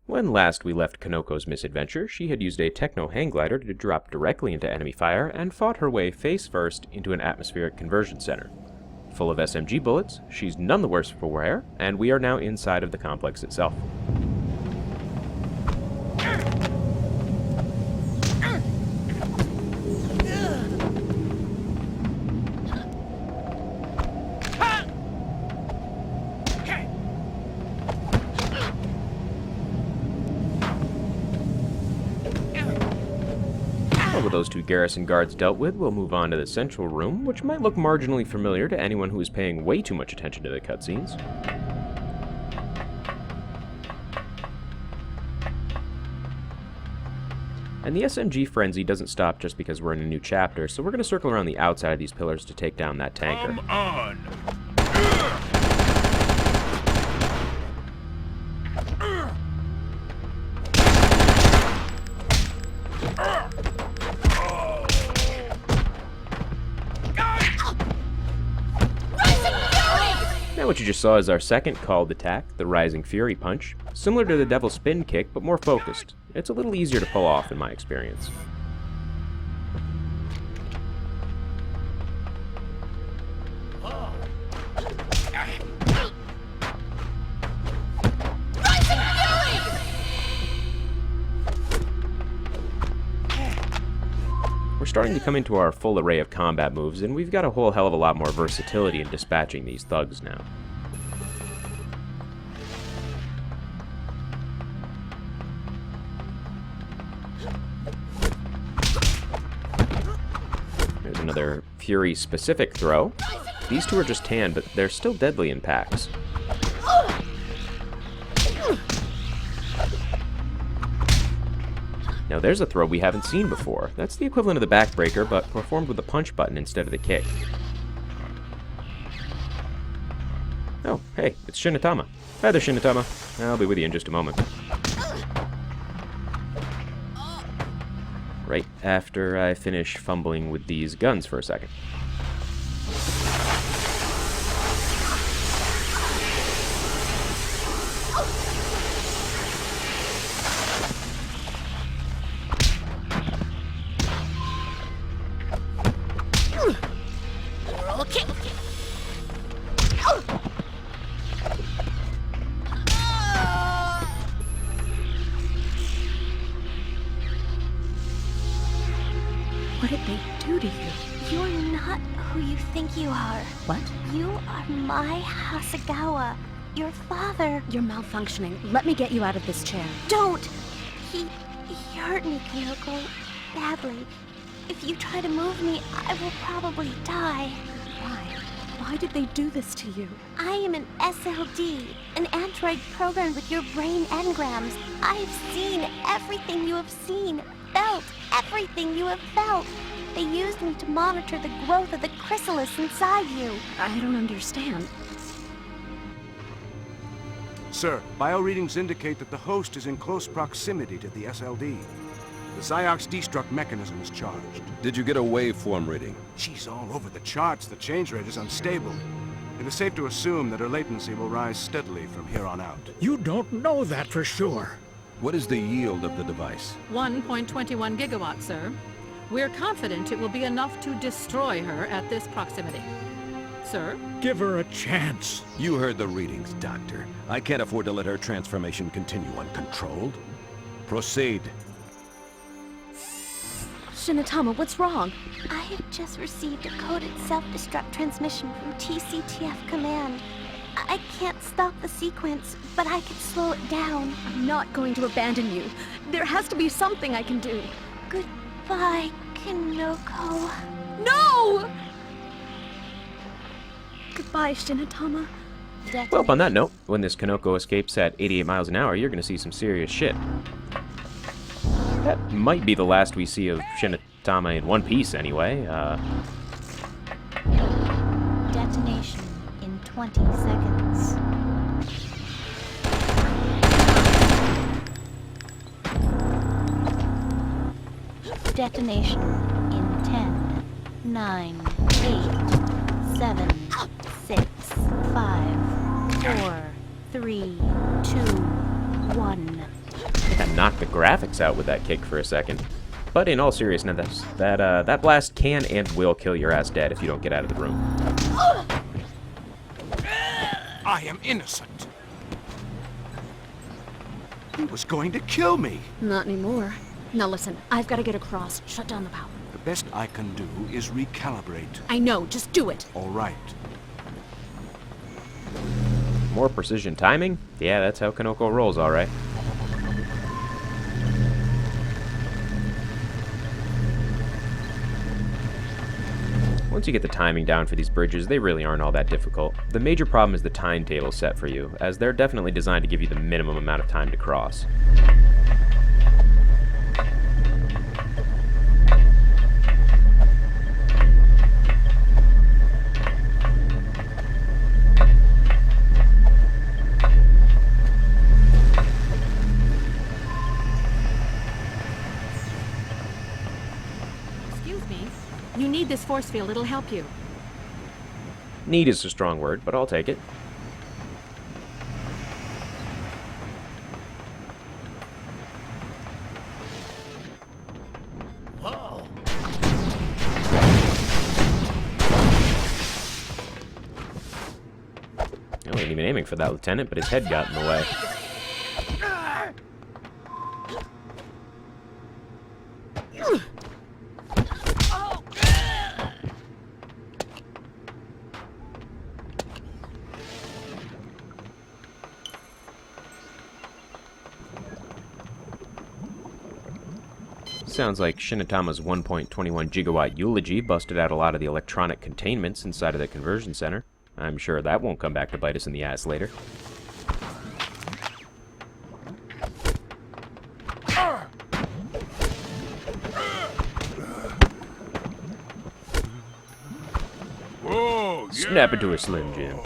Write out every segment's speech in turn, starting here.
When last we left Kanoko's misadventure, she had used a techno hang glider to drop directly into enemy fire and fought her way face first into an atmospheric conversion center. Full of SMG bullets, she's none the worse for wear, and we are now inside of the complex itself. With those two garrison guards dealt with, we'll move on to the central room, which might look marginally familiar to anyone who is paying way too much attention to the cutscenes. And the SMG frenzy doesn't stop just because we're in a new chapter, so we're going to circle around the outside of these pillars to take down that tanker. Come on! Now what you just saw is our second called attack, the Rising Fury Punch. Similar to the Devil Spin Kick, but more focused. It's a little easier to pull off in my experience. We're starting to come into our full array of combat moves, and we've got a whole hell of a lot more versatility in dispatching these thugs now. There's another Fury-specific throw. These two are just tan, but they're still deadly in packs. Now there's a throw we haven't seen before. That's the equivalent of the backbreaker, but performed with the punch button instead of the kick. Oh, hey, it's Shinatama. Hi there, Shinatama. I'll be with you in just a moment. Right after I finish fumbling with these guns for a second. What did they do to you? You're not who you think you are. What? You are my Hasegawa, your father. You're malfunctioning. Let me get you out of this chair. Don't! He hurt me, Kyoko, badly. If you try to move me, I will probably die. Why? Why did they do this to you? I am an SLD, an android programmed with your brain engrams. I've seen everything you have seen, felt everything you have felt. They used me to monitor the growth of the chrysalis inside you. I don't understand. Sir, bioreadings indicate that the host is in close proximity to the SLD. The Ziox destruct mechanism is charged. Did you get a waveform reading? She's all over the charts. The change rate is unstable. It is safe to assume that her latency will rise steadily from here on out. You don't know that for sure. What is the yield of the device? 1.21 gigawatts, sir. We're confident it will be enough to destroy her at this proximity. Sir? Give her a chance. You heard the readings, Doctor. I can't afford to let her transformation continue uncontrolled. Proceed. Shinatama, what's wrong? I have just received a coded self-destruct transmission from TCTF Command. I can't stop the sequence, but I can slow it down. I'm not going to abandon you. There has to be something I can do. Goodbye, Kanoko. No! Goodbye, Shinatama. Well, on that note, when this Kanoko escapes at 88 miles an hour, you're going to see some serious shit. That might be the last we see of Shinatama in one piece, anyway. Detonation in 20 seconds. Detonation in 10, 9, 8, 7, 6, 5, 4, 3, 2, 1. knock the graphics out with that kick for a second. But in all seriousness, that blast can and will kill your ass dead if you don't get out of the room. I am innocent. He was going to kill me. Not anymore. Now listen, I've got to get across. Shut down the power. The best I can do is recalibrate. I know, just do it. All right. More precision timing? Yeah, that's how Kanoko rolls, alright. Once you get the timing down for these bridges, they really aren't all that difficult. The major problem is the timetable set for you, as they're definitely designed to give you the minimum amount of time to cross. Excuse me. You need this force field. It'll help you. Need is a strong word, but I'll take it. I wasn't even aiming for that, Lieutenant, but his head got in the way. Sounds like Shinatama's 1.21 gigawatt eulogy busted out a lot of the electronic containments inside of the conversion center. I'm sure that won't come back to bite us in the ass later. Whoa, yeah. Snap into a Slim Jim.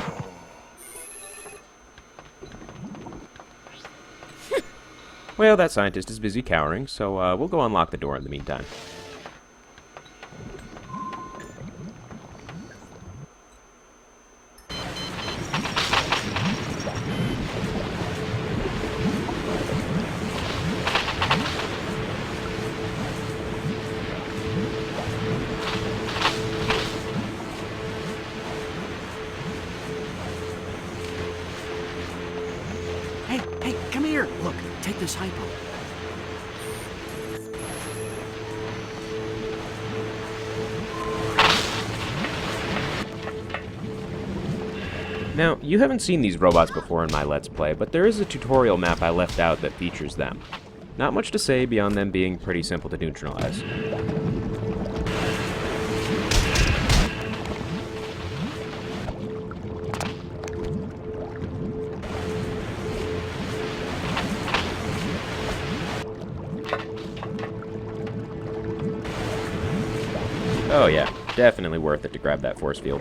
Well, that scientist is busy cowering, so we'll go unlock the door in the meantime. Hey, come here. Look, take this hypo. Now, you haven't seen these robots before in my Let's Play, but there is a tutorial map I left out that features them. Not much to say beyond them being pretty simple to neutralize. Oh yeah, definitely worth it to grab that force field.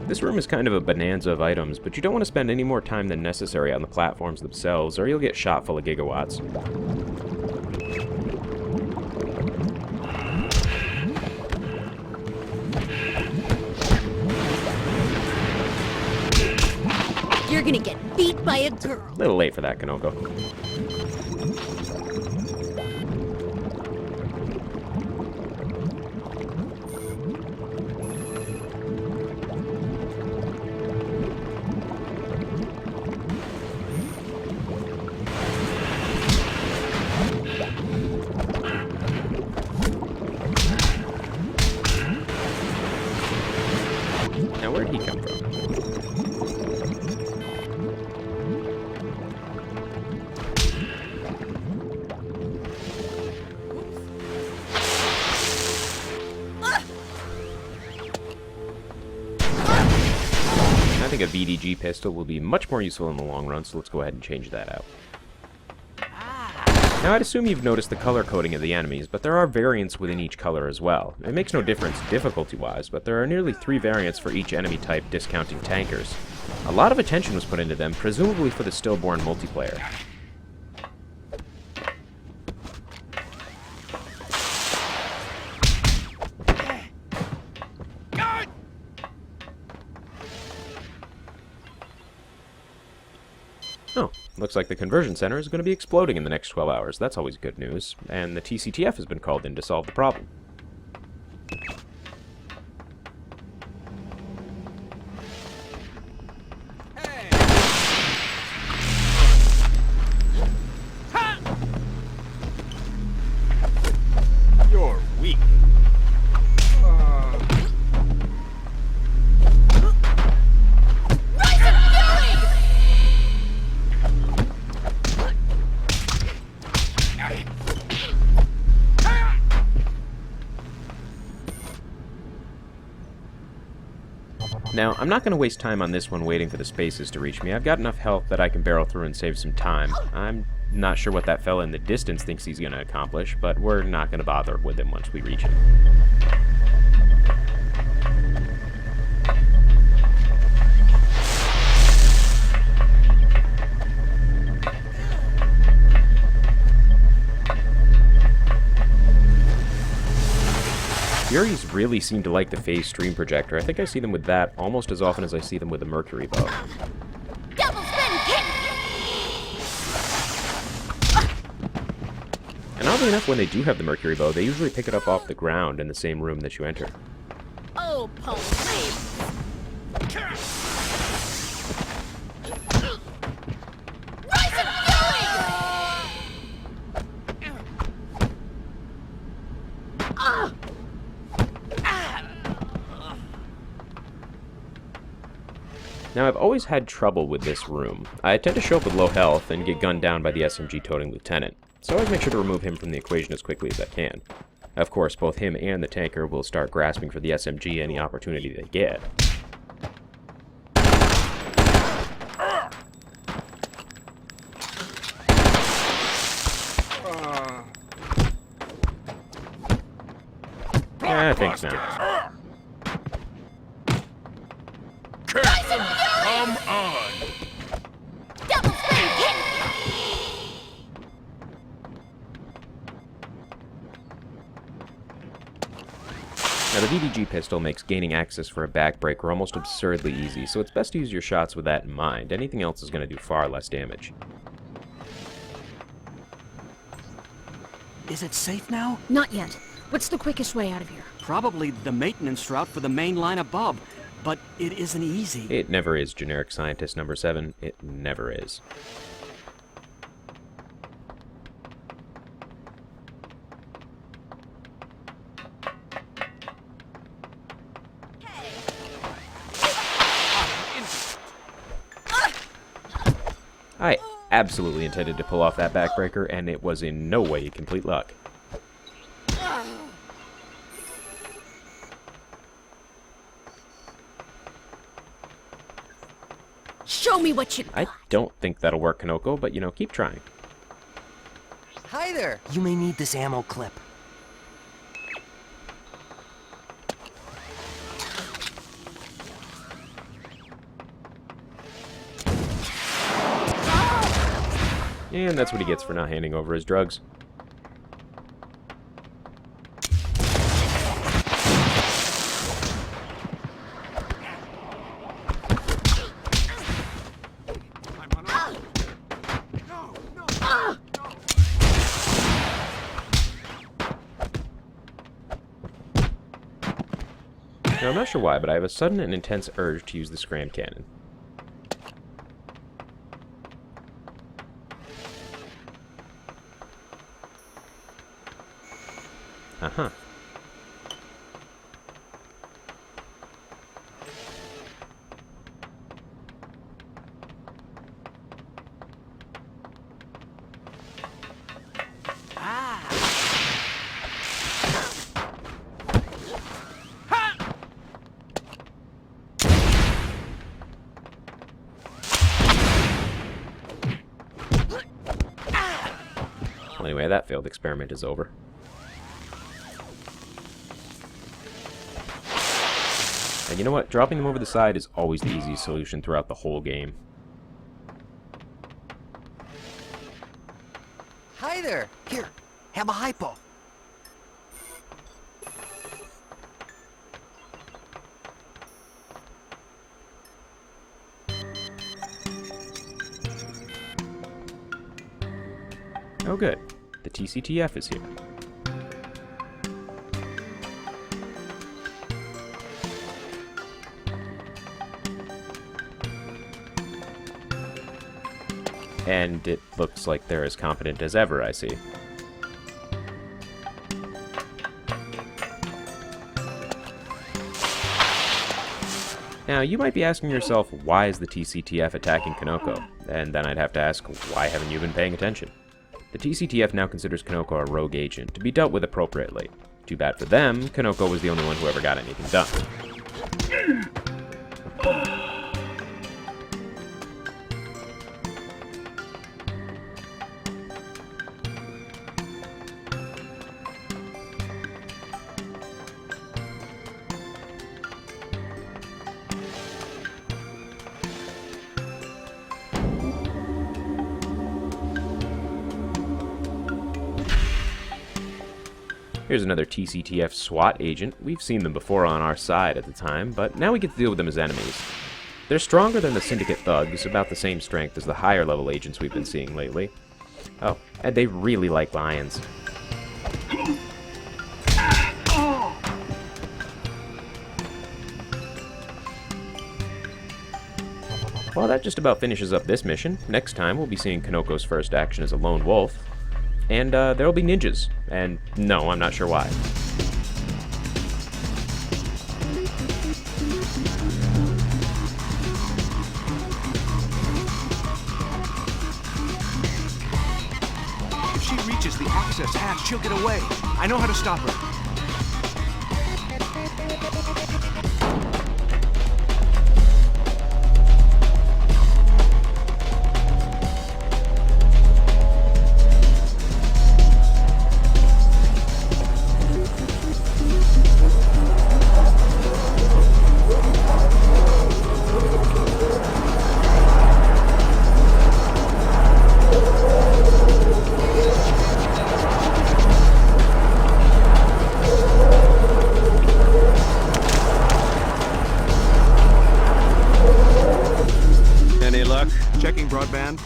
This room is kind of a bonanza of items, but you don't want to spend any more time than necessary on the platforms themselves, or you'll get shot full of gigawatts. You're gonna get beat by a girl. A little late for that, Kanoko. Now, where'd he come from? I think a VDG pistol will be much more useful in the long run, so let's go ahead and change that out. Now, I'd assume you've noticed the color coding of the enemies, but there are variants within each color as well. It makes no difference difficulty-wise, but there are nearly 3 variants for each enemy type discounting tankers. A lot of attention was put into them, presumably for the stillborn multiplayer. Oh, looks like the conversion center is going to be exploding in the next 12 hours. That's always good news. And the TCTF has been called in to solve the problem. You're weak. Now, I'm not going to waste time on this one waiting for the spaces to reach me. I've got enough health that I can barrel through and save some time. I'm not sure what that fella in the distance thinks he's going to accomplish, but we're not going to bother with him once we reach him. Furies really seem to like the phase stream projector. I think I see them with that almost as often as I see them with the Mercury bow. Double spin kick! And oddly enough, when they do have the Mercury bow, they usually pick it up off the ground in the same room that you enter. Oh, please. Now, I've always had trouble with this room. I tend to show up with low health and get gunned down by the SMG-toting lieutenant, so I always make sure to remove him from the equation as quickly as I can. Of course, both him and the tanker will start grasping for the SMG any opportunity they get. Yeah, thanks now. Come on! Double spin kick! Now, the VDG pistol makes gaining access for a backbreaker almost absurdly easy, so it's best to use your shots with that in mind. Anything else is going to do far less damage. Is it safe now? Not yet. What's the quickest way out of here? Probably the maintenance route for the main line above, but it isn't easy. It never is, generic scientist number 7. It never is. I absolutely intended to pull off that backbreaker, and it was in no way complete luck. Show me what you... I don't think that'll work, Kanoko, but, you know, keep trying. Hi there! You may need this ammo clip. And that's what he gets for not handing over his drugs. Now, I'm not sure why, but I have a sudden and intense urge to use the scram cannon. Uh-huh. Well, anyway, that failed experiment is over. And you know what? Dropping them over the side is always the easiest solution throughout the whole game. Hi there! Here, have a hypo. Oh good, the TCTF is here. And it looks like they're as competent as ever, I see. Now, you might be asking yourself, why is the TCTF attacking Kanoko? And then I'd have to ask, why haven't you been paying attention? The TCTF now considers Kanoko a rogue agent, to be dealt with appropriately. Too bad for them, Kanoko was the only one who ever got anything done. Here's another TCTF SWAT agent. We've seen them before on our side at the time, but now we get to deal with them as enemies. They're stronger than the Syndicate thugs, about the same strength as the higher level agents we've been seeing lately. Oh, and they really like lions. Well, that just about finishes up this mission. Next time, we'll be seeing Kanoko's first action as a lone wolf. And there'll be ninjas. And no, I'm not sure why. If she reaches the access hatch, she'll get away. I know how to stop her. Checking broadband.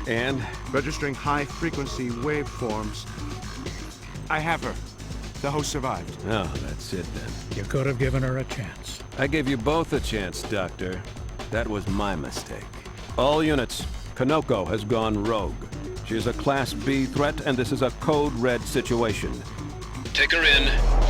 And? Registering high-frequency waveforms. I have her. The host survived. Oh, that's it then. You could have given her a chance. I gave you both a chance, Doctor. That was my mistake. All units, Kanoko has gone rogue. She is a Class B threat, and this is a Code Red situation. Take her in.